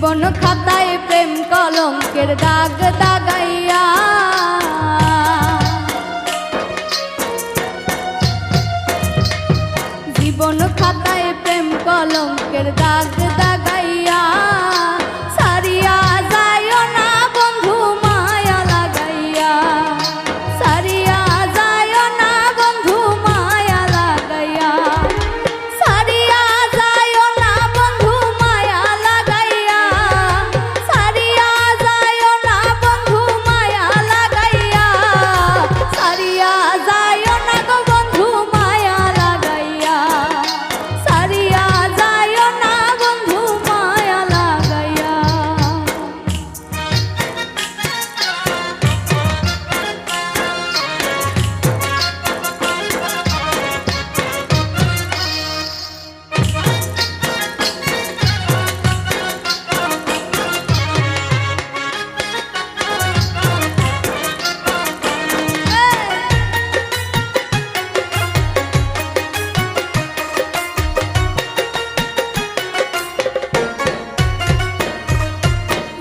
জীবন খাতায় প্রেম কলঙ্কের দাগ দাগাইয়া জীবন খাতায় প্রেম কলঙ্কের দাগ দাগাইয়া সারিয়া যায় না বন্ধু মায়া লাগাইয়া সারিয়া যায় না বন্ধু মায়া লাগাইয়া সারিয়া যায় না বন্ধু মায়া লাগাইয়া সারিয়া যায় না বন্ধু মায়া লাগাইয়া সারিয়া যায় না গো বন্ধু মায়া লাগাইয়া সারিয়া যায় না বন্ধু মায়া লাগাইয়া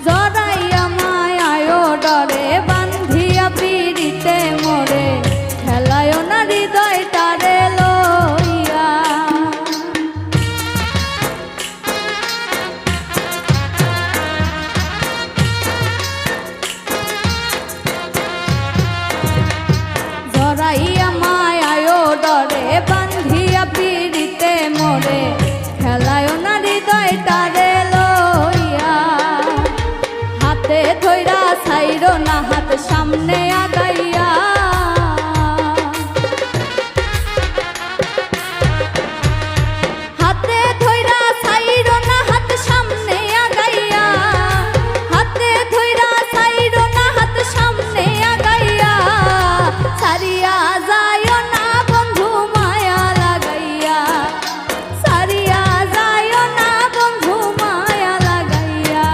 জড়াইয়া মায়ায় ডরে বান্ধিয়া পিড়িতে মোরে খেলায় না হৃদয়টারে লইয়া জড়াইয়া মায়ায় ডরে বান্ধিয়া পিড়িতে মোরে খেলায় না হৃদয়টারে লইয়া হাতে ধইরা ছাইরো না হাত সামনে আগাইয়া হাতে ধইরা ছাইরো না হাত সামনে আগাইয়া হাতে ধইরা ছাইরো না হাত সামনে আগাইয়া সারিয়া যায় না বন্ধু মায়া লাগাইয়া সারিয়া যায় না বন্ধু মায়া লাগাইয়া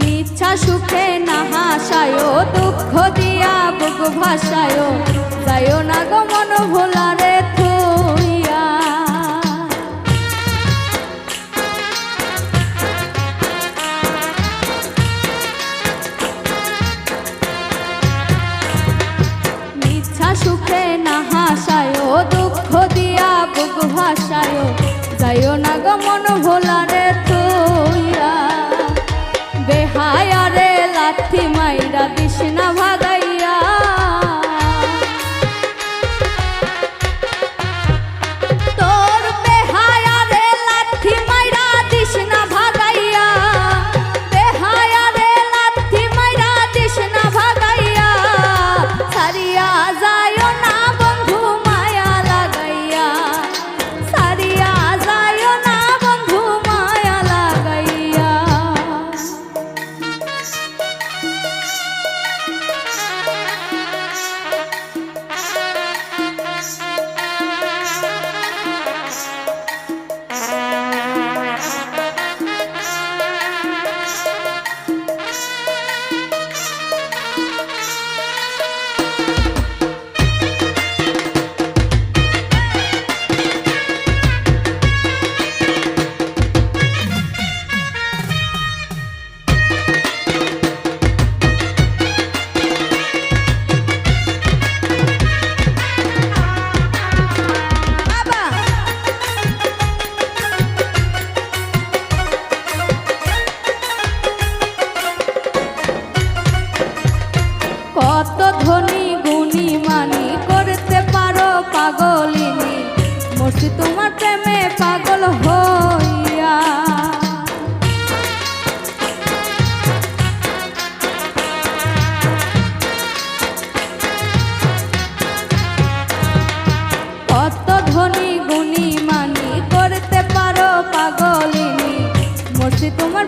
মিথ্যা সুখে না হাসায় দুঃখ দিয়া বুক ভাসায় যায় না গো মন ভোলারে থুইয়া মিথ্যা সুখে না হাসায় দুঃখ দিয়া বুক ভাসায় যায় না গো মন ভোলারে থুইয়া বেহায়ারে লাথি মাইরা দিস না ভাগাইয়া তোমার